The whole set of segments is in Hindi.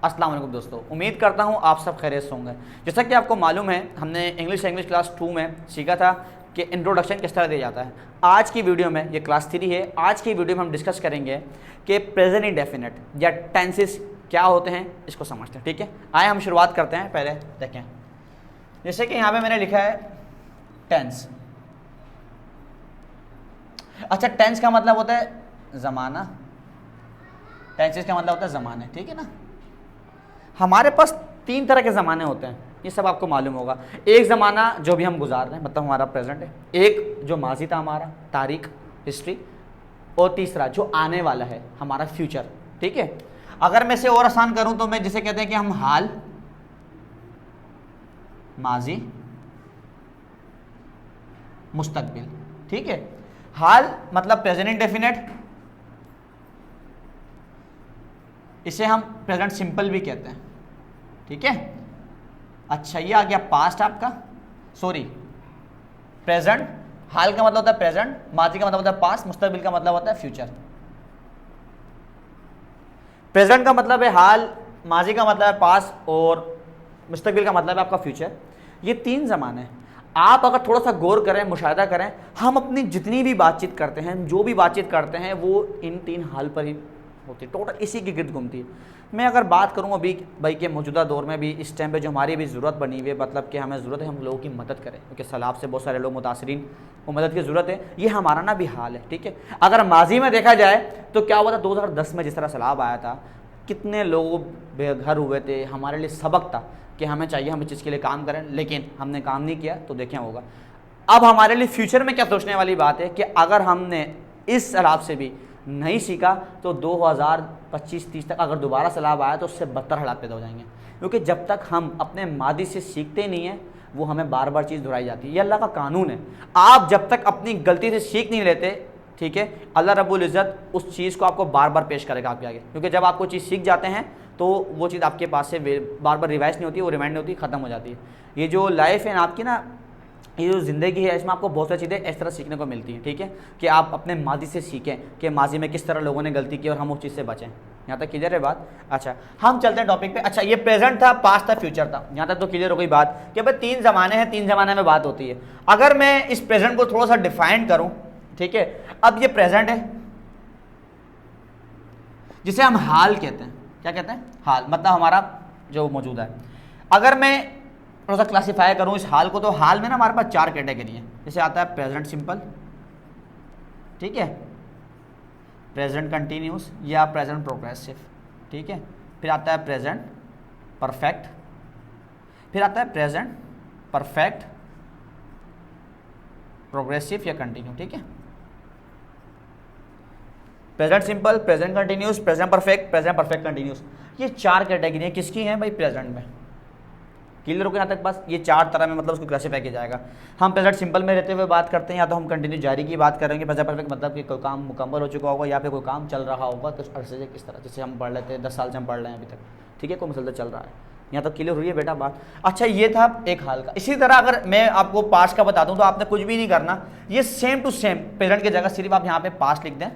अस्सलाम वालेकुम दोस्तों, उम्मीद करता हूँ आप सब खैरियत से होंगे। जैसा कि आपको मालूम है, हमने इंग्लिश क्लास 2 में सीखा था कि इंट्रोडक्शन किस तरह दिया जाता है। आज की वीडियो में, ये क्लास 3 है, आज की वीडियो में हम डिस्कस करेंगे कि प्रेजेंट इंडेफिनिट या टेंसेस क्या होते हैं, इसको समझते हैं। ठीक है, आए हम शुरुआत करते हैं। पहले देखें, जैसे कि यहाँ पे मैंने लिखा है टेंस। अच्छा, टेंस का मतलब होता है ज़माना, टेंसेस का मतलब होता है ज़माने। ठीक है ना, हमारे पास 3 तरह के ज़माने होते हैं, ये सब आपको मालूम होगा। एक ज़माना जो भी हम गुजार रहे हैं, मतलब हमारा प्रेजेंट है, एक जो माजी था हमारा, तारीख, हिस्ट्री, और तीसरा जो आने वाला है, हमारा फ्यूचर। ठीक है, अगर मैं इसे और आसान करूं तो मैं जिसे कहते हैं कि हम हाल, माजी, मुस्तकबिल। ठीक है, हाल मतलब प्रेजेंट इंडेफिनिट, इसे हम प्रेजेंट सिंपल भी कहते हैं। ठीक है, अच्छा ये आ गया पास्ट आपका, सॉरी प्रेजेंट। हाल का मतलब होता है प्रेजेंट, माजी का मतलब होता है पास्ट, मुस्तकबिल का मतलब होता है फ्यूचर। प्रेजेंट का मतलब है हाल, माजी का मतलब है पास्ट, और मुस्तकबिल का मतलब है आपका फ्यूचर। ये 3 ज़माने हैं। आप अगर थोड़ा सा गौर करें, मुशाहिदा करें, हम अपनी जितनी भी बातचीत करते हैं, जो भी बातचीत करते हैं, वो इन 3 हाल पर ही होती है, टोटल इसी के गिर्द घूमती है। मैं अगर बात करूँ अभी भाई के मौजूदा दौर में भी, इस टाइम पे जो हमारी भी ज़रूरत बनी हुई है, मतलब कि हमें ज़रूरत है हम लोगों की मदद करें, क्योंकि सैलाब से बहुत सारे लोग मुतासरीन को मदद की ज़रूरत है। ये हमारा ना भी हाल है। ठीक है, अगर माजी में देखा जाए तो क्या हुआ था, 2010 में जिस तरह सैलाब आया था, कितने लोग बेघर हुए थे। हमारे लिए सबक था कि हमें चाहिए हम इस चीज़ के लिए काम करें, लेकिन हमने काम नहीं किया, तो देखें होगा। अब हमारे लिए फ्यूचर में क्या सोचने वाली बात है कि अगर हमने इस सैलाब से भी नहीं सीखा तो 2025-30 तक अगर दोबारा सैलाब आया तो उससे बदतर हालात पैदा हो जाएंगे। क्योंकि जब तक हम अपने मादी से सीखते नहीं हैं, वो हमें बार बार चीज़ दोहराई जाती है। ये अल्लाह का कानून है। आप जब तक अपनी गलती से सीख नहीं लेते, ठीक है, अल्लाह रब्बुल इज़्ज़त उस चीज़ को आपको बार बार पेश करेगा आपके आगे। क्योंकि जब आप कोई चीज़ सीख जाते हैं तो वो चीज़ आपके पास से बार बार रिवाइज नहीं होती, वो रिमाइंड नहीं होती, ख़त्म हो जाती है। ये जो लाइफ है ना आपकी ना, ये जो ज़िंदगी है, इसमें आपको बहुत सारी चीज़ें इस तरह सीखने को मिलती हैं। ठीक है, कि आप अपने माजी से सीखें कि माजी में किस तरह लोगों ने गलती की और हम उस चीज़ से बचें। यहाँ तक क्लियर है बात? अच्छा, हम चलते हैं टॉपिक पे। अच्छा, ये प्रेजेंट था, पास्ट था, फ्यूचर था, यहाँ तक तो क्लियर हो गई बात कि भाई 3 ज़माने हैं, 3 ज़माने में बात होती है। अगर मैं इस प्रेजेंट को थोड़ा सा डिफाइन करूँ, ठीक है, अब ये प्रेजेंट है जिसे हम हाल कहते हैं। क्या कहते हैं? हाल, मतलब हमारा जो मौजूदा है। अगर मैं थोड़ा सा क्लासीफाई करूँ इस हाल को, तो हाल में ना हमारे पास 4 कैटेगरी हैं। जैसे आता है प्रेजेंट सिंपल, ठीक है, प्रेजेंट कंटिन्यूस या प्रेजेंट प्रोग्रेसिव, ठीक है, फिर आता है प्रेजेंट परफेक्ट, फिर आता है प्रेजेंट परफेक्ट प्रोग्रेसिव या कंटिन्यू। ठीक है, present simple, present continuous, present perfect continuous, ये 4 कैटेगरी हैं। किसकी हैं भाई? प्रेजेंट में। क्लियर हो गया यहाँ तक? बस ये 4 तरह में मतलब उसको क्लासीफाई किया जाएगा। हम प्रेजेंट सिंपल में रहते हुए बात करते हैं, या तो हम कंटिन्यू जारी की बात करेंगे। प्रेजेंट परफेक्ट मतलब कि कोई काम मुकम्मल हो चुका होगा या फिर कोई काम चल रहा होगा, तो अरसे से किस तरह, जैसे हम पढ़ लेते हैं 10 साल से हम पढ़ रहे हैं अभी तक, ठीक है, कोई मसला चल रहा है। यहाँ तो क्लियर हुई है बेटा बात? अच्छा, ये था एक हाल का। इसी तरह अगर मैं आपको पास्ट का बता दूँ तो आपने कुछ भी नहीं करना, ये सेम टू सेम प्रेजेंट की जगह सिर्फ आप यहाँ पे पास्ट लिख दें,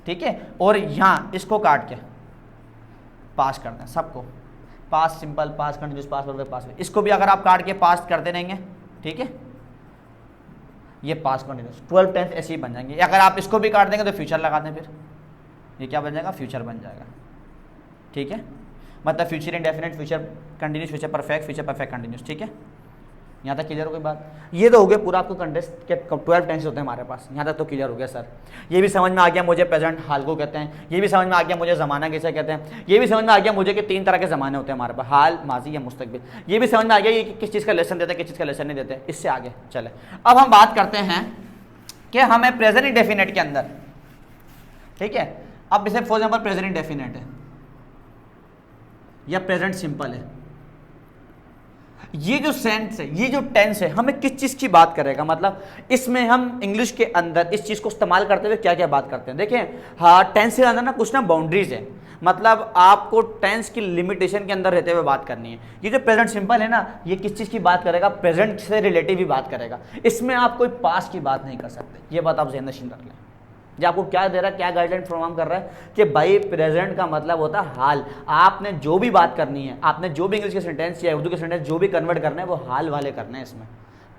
ठीक है, और यहाँ इसको काट के पास कर दें सबको, past simple, past continuous, past perfect, past. इसको भी अगर आप काट के पास्ट करते रहेंगे, ठीक है, ये पास्ट कंटिन्यूस 12 टेंस ऐसे ही बन जाएंगे। अगर आप इसको भी काट देंगे तो फ्यूचर लगा दें, फिर ये क्या बन जाएगा? फ्यूचर बन जाएगा। ठीक है, मतलब future indefinite, future continuous, future perfect continuous. ठीक है, यहाँ तक क्लियर हो गई बात? ये तो हो गया पूरा आपको कंटेस्ट के 12 टेंस होते हैं हमारे पास। यहाँ तक तो क्लियर हो गया सर। ये भी समझ में आ गया मुझे प्रेजेंट हाल को कहते हैं, ये भी समझ में आ गया मुझे ज़माना किसे कहते हैं, ये भी समझ में आ गया मुझे कि 3 तरह के ज़माने होते हैं हमारे पास, हाल, माजी या मुस्तकबिल। ये भी समझ में आ गया ये किस चीज़ का लेसन देते हैं, किस चीज़ का लेसन नहीं देते। इससे आगे चले, अब हम बात करते हैं कि हमें प्रेजेंट इंडेफिनिट के अंदर, ठीक है, अब इसे फॉर एग्जाम्पल प्रेजेंट इंडेफिनिट है या प्रेजेंट सिंपल है, ये जो सेंस है, ये जो टेंस है, हमें किस चीज़ की बात करेगा? मतलब इसमें हम इंग्लिश के अंदर इस चीज़ को इस्तेमाल करते हुए क्या क्या बात करते हैं। देखें, हाँ, टेंस के अंदर ना कुछ ना बाउंड्रीज है, मतलब आपको टेंस की लिमिटेशन के अंदर रहते हुए बात करनी है। ये जो प्रेजेंट सिंपल है ना, ये किस चीज़ की बात करेगा? प्रेजेंट से रिलेटिव ही बात करेगा। इसमें आप कोई पास्ट की बात नहीं कर सकते, ये बात आप ज़हन नशीन रख लें। ये आपको क्या दे रहा है, क्या गाइडलाइन फॉर्म कर रहा है कि भाई प्रेजेंट का मतलब होता है हाल। आपने जो भी बात करनी है, आपने जो भी इंग्लिश के सेंटेंस या उर्दू के सेंटेंस जो भी कन्वर्ट करने हैं वो हाल वाले करने हैं। इसमें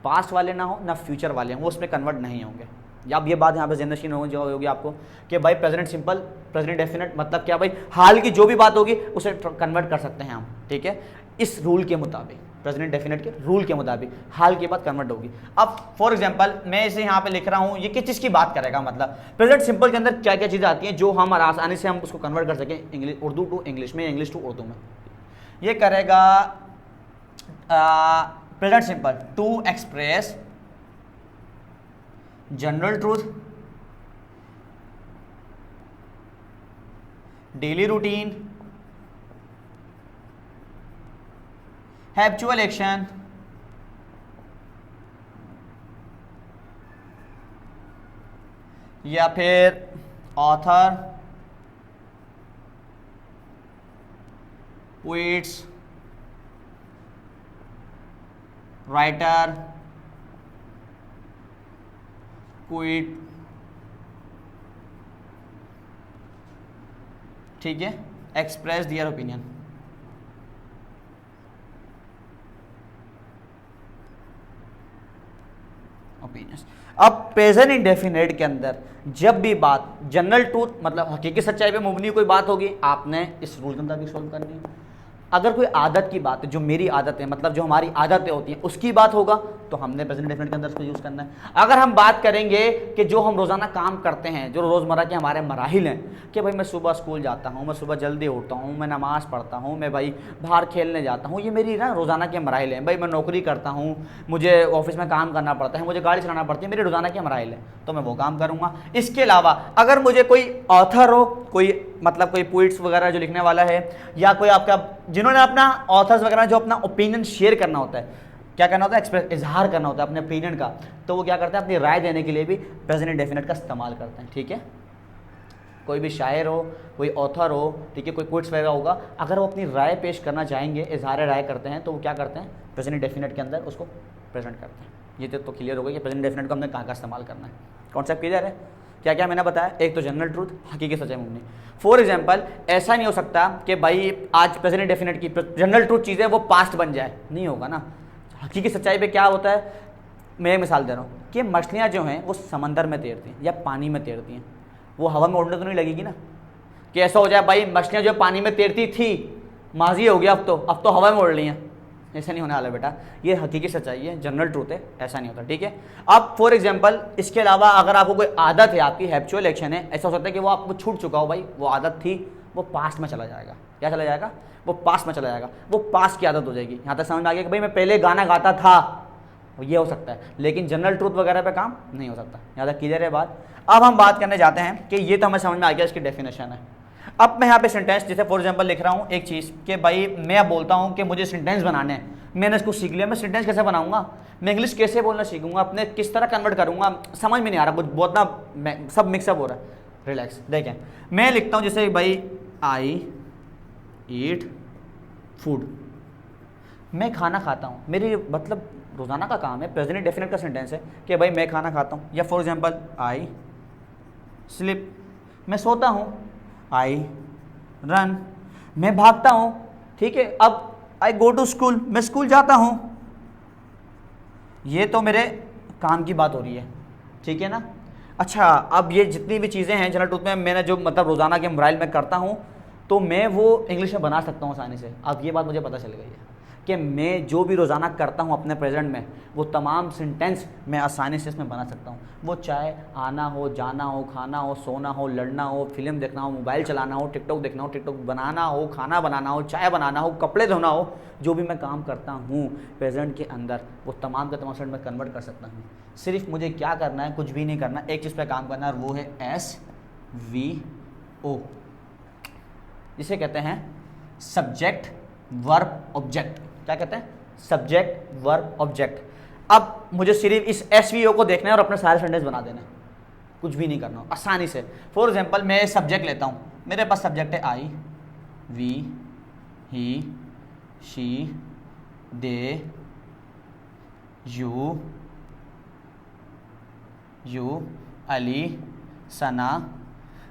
पास्ट वाले ना हो ना फ्यूचर वाले हों, वो उसमें कन्वर्ट नहीं होंगे। या अब ये बात यहाँ पे जनरेशन होगी आपको कि भाई प्रेजेंट सिंपल, प्रेजेंट डेफिनेट मतलब क्या भाई, हाल की जो भी बात होगी उसे कन्वर्ट कर सकते हैं हम, ठीक है, इस रूल के मुताबिक, प्रेजेंट डेफिनेट के रूल के मुताबिक हाल की बात कन्वर्ट होगी। अब फॉर एग्जांपल मैं इसे यहाँ पे लिख रहा हूँ, ये किस चीज़ की बात करेगा, मतलब प्रेजेंट सिंपल के अंदर क्या क्या चीज़ें आती हैं जो हम आसानी से हम उसको कन्वर्ट कर सकें इंग्लिश, उर्दू टू इंग्लिश में, इंग्लिश टू उर्दू में। ये करेगा present simple to express general truth, daily routine, habitual action, या फिर ऑथर, पोइट्स, राइटर, पोइट, ठीक है, एक्सप्रेस दियर ओपिनियन। ओपिनियंस। अब प्रेजेंट इंडेफिनेट के अंदर जब भी बात जनरल ट्रूथ मतलब हकीकी सच्चाई पे मुबनी कोई बात होगी, आपने इस रूल के मुताबिक सॉल्व करनी है। अगर कोई आदत की बात है, जो मेरी आदत है, मतलब जो हमारी आदतें होती हैं उसकी बात होगा तो हमने प्रेजेंट डेफिनेट के अंदर उसको यूज़ करना है। अगर हम बात करेंगे कि जो हम रोज़ाना काम करते हैं, जो रोज़मर्रा के हमारे मराहिल हैं कि भाई मैं सुबह स्कूल जाता हूँ, मैं सुबह जल्दी उठता हूँ, मैं नमाज़ पढ़ता हूँ, मैं भाई बाहर खेलने जाता हूँ, ये मेरी ना रोज़ाना के मराहिल हैं। भाई मैं नौकरी करता हूँ, मुझे ऑफिस में काम करना पड़ता है, मुझे गाड़ी चलाना पड़ती है, मेरे रोज़ाना के मराहिल हैं, तो मैं वो काम करूँगा। इसके अलावा अगर मुझे कोई ऑथर हो, कोई मतलब कोई पोइट्स वगैरह जो लिखने वाला है, या कोई आपका जिन्होंने अपना ऑथर्स वगैरह जो अपना ओपिनियन शेयर करना होता है, क्या करना होता है, एक्सप्रेस इजहार करना होता है अपने ओपिनियन का, तो वो क्या करते हैं, अपनी राय देने के लिए भी प्रेजेंट डेफिनेट का इस्तेमाल करते हैं, ठीक है। कोई भी शायर हो, कोई ऑथर हो, ठीक है, कोई पोइट्स वगैरह होगा, अगर वो अपनी राय पेश करना चाहेंगे, इजहार राय करते हैं, तो वो क्या करते हैं, प्रेजेंट डेफिनेट के अंदर उसको प्रेजेंट करते हैं। ये तो क्लियर हो गया कि प्रेजेंट डेफिनेट को हमने कहाँ कहाँ इस्तेमाल करना है, कॉन्सेप्ट क्लियर है। क्या क्या मैंने बताया, एक तो जनरल ट्रूथ, हकीकी सच्चाई मुमनी। फॉर एग्जांपल ऐसा नहीं हो सकता कि भाई आज प्रेजेंट डेफिनेट की जनरल ट्रूथ चीज़ें वो पास्ट बन जाए, नहीं होगा ना। हकीकी सच्चाई पे क्या होता है, मैं एक मिसाल दे रहा हूँ कि मछलियाँ जो हैं वो समंदर में तैरती हैं या पानी में तैरती हैं, वो हवा में उड़ने तो नहीं लगेगी ना। कि ऐसा हो जाए भाई मछलियाँ जो पानी में तैरती थी माजी हो गया, अब तो हवा में उड़ रही हैं, ऐसा नहीं होने वाला बेटा। ये हकीकी सच्चाई है, जनरल ट्रूथ है, ऐसा नहीं होता, ठीक है। अब फॉर एग्जांपल इसके अलावा अगर आपको कोई आदत है, आपकी हैबिचुअल एक्शन है, ऐसा हो सकता है कि वो आपको छूट चुका हो, भाई वो आदत थी, वो पास्ट में चला जाएगा। क्या चला जाएगा, वो पास्ट में चला जाएगा, वो पास्ट की आदत हो जाएगी। यहाँ तक समझ में आ गया कि भाई मैं पहले गाना गाता था, ये हो सकता है, लेकिन जनरल ट्रूथ वगैरह पे काम नहीं हो सकता। यहाँ तक क्लियर है बात। अब हम बात करने जाते हैं कि ये तो हमें समझ में आ गया इसकी डेफिनेशन है। अब मैं यहाँ पे सेंटेंस जैसे फॉर एग्जांपल लिख रहा हूँ एक चीज़ कि भाई मैं बोलता हूँ कि मुझे सेंटेंस बनाने हैं, मैंने इसको सीख लिया, मैं सेंटेंस कैसे बनाऊंगा, मैं इंग्लिश कैसे बोलना सीखूंगा, अपने किस तरह कन्वर्ट करूंगा, समझ में नहीं आ रहा, कुछ बहुत ना सब मिक्सअप हो रहा है। रिलैक्स, देखें मैं लिखता हूँ जैसे भाई आई ईट फूड, मैं खाना खाता हूँ, मेरी मतलब रोज़ाना का काम है, प्रेजेंट डेफिनेट का सेंटेंस है कि भाई मैं खाना खाता हूँ। या फॉर एग्जांपल आई स्लिप, मैं सोता हूँ, आई रन, मैं भागता हूँ, ठीक है। अब आई गो टू स्कूल, मैं स्कूल जाता हूँ। ये तो मेरे काम की बात हो रही है, ठीक है ना। अच्छा, अब ये जितनी भी चीज़ें हैं जनरल ट्रूथ में मैंने जो मतलब रोज़ाना के मोबाइल में करता हूँ, तो मैं वो इंग्लिश में बना सकता हूँ आसानी से। अब ये बात मुझे पता चल गई है कि मैं जो भी रोज़ाना करता हूँ अपने प्रेजेंट में, वो तमाम सेंटेंस मैं आसानी से इसमें बना सकता हूँ। वो चाहे आना हो, जाना हो, खाना हो, सोना हो, लड़ना हो, फिल्म देखना हो, मोबाइल चलाना हो, टिकटॉक देखना हो, टिकटॉक बनाना हो, खाना बनाना हो, चाय बनाना हो, कपड़े धोना हो, जो भी मैं काम करता हूँ प्रेजेंट के अंदर, वो तमाम का तमाम में कन्वर्ट कर सकता हूँ। सिर्फ मुझे क्या करना है, कुछ भी नहीं करना, एक चीज़ पर काम करना है, और वो है SVO, जिसे कहते हैं सब्जेक्ट वर्ब ऑब्जेक्ट। क्या कहते हैं, सब्जेक्ट वर्ब ऑब्जेक्ट। अब मुझे सिर्फ इस SVO को देखना है और अपने सारे सेंटेंस बना देना है, कुछ भी नहीं करना, आसानी से। फॉर एग्जांपल मैं सब्जेक्ट लेता हूँ, मेरे पास सब्जेक्ट है I, we, he, she, they, you, Ali, Sana,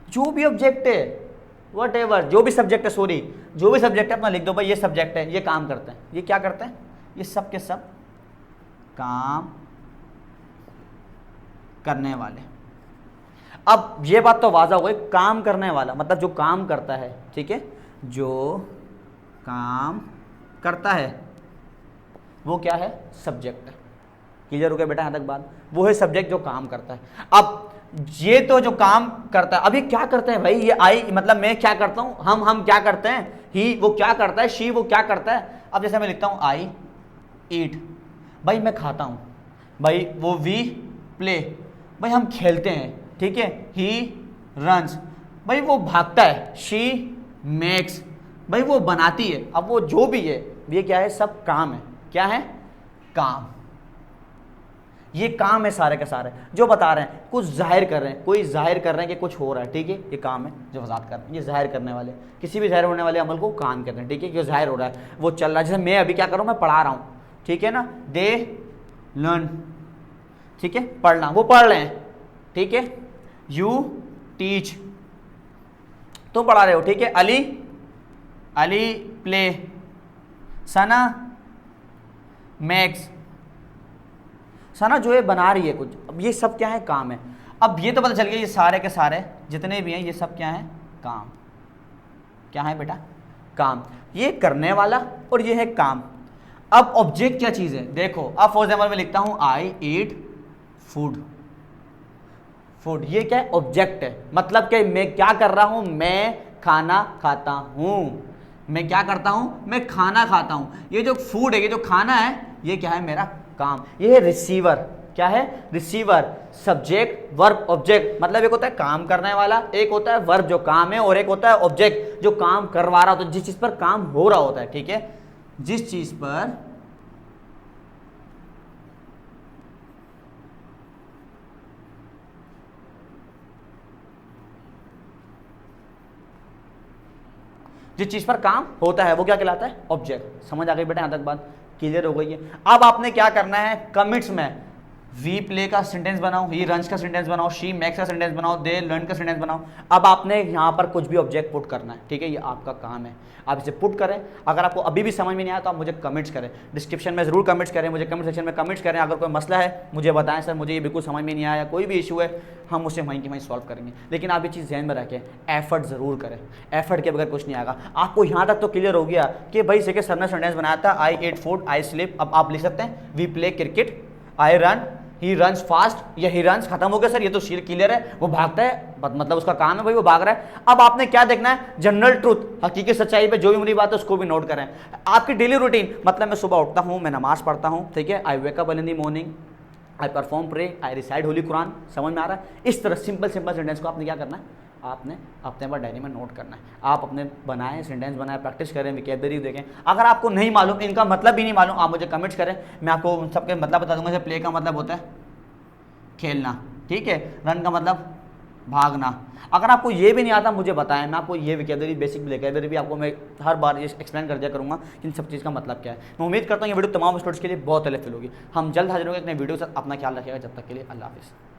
जो भी ऑब्जेक्ट है, वट एवर, जो भी सब्जेक्ट है, सॉरी जो भी सब्जेक्ट है अपना लिख दो भाई, ये सब्जेक्ट है, ये काम करते हैं, ये क्या करते हैं, ये सब के सब काम करने वाले। अब ये बात तो वाज़ा हो गई, काम करने वाला मतलब जो काम करता है, ठीक है, जो काम करता है वो क्या है, सब्जेक्ट है। क्लियर हो गया बेटा यहाँ तक बात, वो है सब्जेक्ट जो काम करता है। अब ये तो जो काम करता है, अभी क्या करते हैं भाई, ये आई मतलब मैं क्या करता हूँ, हम क्या करते हैं, ही वो क्या करता है, शी वो क्या करता है। अब जैसे मैं लिखता हूँ आई ईट, भाई मैं खाता हूँ, भाई वो वी प्ले, भाई हम खेलते हैं, ठीक है, ही रन्स, भाई वो भागता है, शी मेक्स, भाई वो बनाती है। अब वो जो भी है ये क्या है, सब काम है, क्या है, काम। ये काम है सारे के सारे, जो बता रहे हैं, कुछ जाहिर कर रहे हैं, कोई जाहिर कर रहे हैं कि कुछ हो रहा है, ठीक है, ये काम है जो वजाहत कर रहे हैं, ये जाहिर करने वाले, किसी भी जाहिर होने वाले अमल को काम करते हैं, ठीक है, जो जाहिर हो रहा है वो चल रहा है। जैसे मैं अभी क्या कर रहा हूँ, मैं पढ़ा रहा हूँ, ठीक है ना, दे लर्न, ठीक है, पढ़ना, वो पढ़ रहे हैं, ठीक है, यू टीच, तुम पढ़ा रहे हो, ठीक है, अली अली प्ले, सना मैक्स, सना जो है बना रही है कुछ। अब ये सब क्या है, काम है। अब ये तो पता चल गया ये सारे के सारे जितने भी हैं ये सब क्या है, काम। क्या है बेटा, काम। ये करने वाला और ये है काम। अब ऑब्जेक्ट क्या चीज़ है, देखो, अब फॉर एग्जाम्पल मैं लिखता हूँ आई ईट फूड, फूड ये क्या है, ऑब्जेक्ट है, मतलब कि मैं क्या कर रहा हूँ, मैं खाना खाता हूँ, मैं क्या करता हूँ, मैं खाना खाता हूँ। ये जो फूड है, ये जो खाना है, ये क्या है, मेरा काम। ये है रिसीवर, क्या है, रिसीवर, सब्जेक्ट वर्ब ऑब्जेक्ट, मतलब एक होता है काम करने वाला, एक होता है वर्ब जो काम है, और एक होता है ऑब्जेक्ट जो काम करवा रहा होता है, जिस चीज पर काम हो रहा होता है, ठीक है, जिस चीज पर काम होता है वो क्या कहलाता है, ऑब्जेक्ट। समझ आ गई बेटा, यहां तक बात क्लियर हो गई है। अब आपने क्या करना है, कमिट्स में वी प्ले का सेंटेंस बनाओ, ही रन्स का सेंटेंस बनाओ, शी मेक्स का सेंटेंस बनाओ, दे लर्न का सेंटेंस बनाओ। अब आपने यहाँ पर कुछ भी ऑब्जेक्ट पुट करना है, ठीक है, ये आपका काम है, आप इसे पुट करें। अगर आपको अभी भी समझ में नहीं आया तो आप मुझे कमेंट्स करें, डिस्क्रिप्शन में जरूर कमेंट्स करें, मुझे कमेंट सेक्शन में कमेंट्स करें। अगर कोई मसला है मुझे बताएं, सर मुझे ये बिल्कुल समझ में नहीं आया, कोई भी इशू है, हम उसे वहीं की वहीं सॉल्व करेंगे। लेकिन आप ये चीज़ ध्यान में रखें, एफर्ट जरूर करें, एफर्ट के बगैर कुछ नहीं आएगा। आपको यहाँ तक तो क्लियर हो गया कि भाई से सर ने सेंटेंस बनाया था, I ate food, I sleep. अब आप लिख सकते हैं we play cricket, I run, he runs fast, या ही रन्स, खत्म हो गया सर, ये तो क्लियर है, वो भागता है, मतलब उसका काम है भाई वो भाग रहा है। अब आपने क्या देखना है, जनरल ट्रूथ, हकीकी सच्चाई पे जो भी मुझे बात है उसको भी नोट करें। आपकी डेली रूटीन, मतलब मैं सुबह उठता हूँ, मैं नमाज पढ़ता हूँ, ठीक है, I wake up in the morning, I perform pray, I recite holy Quran. समझ में आ रहा है? इस तरह सिंपल सिंपल सेंटेंस को आपने क्या करना है, आपने अपने पास डायरी में नोट करना है। आप अपने बनाएं, सेंटेंस बनाएं, प्रैक्टिस करें, वोकैबुलरी देखें। अगर आपको नहीं मालूम, इनका मतलब भी नहीं मालूम, आप मुझे कमेंट्स करें, मैं आपको उन सबके मतलब बता दूंगा। जैसे प्ले का मतलब होता है खेलना, ठीक है, रन का मतलब भागना। अगर आपको ये भी नहीं आता मुझे बताएं, मैं आपको ये वोकैबुलरी, बेसिक वोकैबुलरी भी आपको मैं हर बार ये एक्सप्लेन कर दिया करूँगा कि इन सब चीज़ का मतलब क्या है। मैं उम्मीद करता हूँ ये वीडियो तमाम स्टूडेंट्स के लिए बहुत हेल्पफुल होगी। हम जल्द हाजिर होंगे अपने वीडियो के साथ। अपना ख्याल रखिएगा, जब तक के लिए अल्लाह हाफिज़।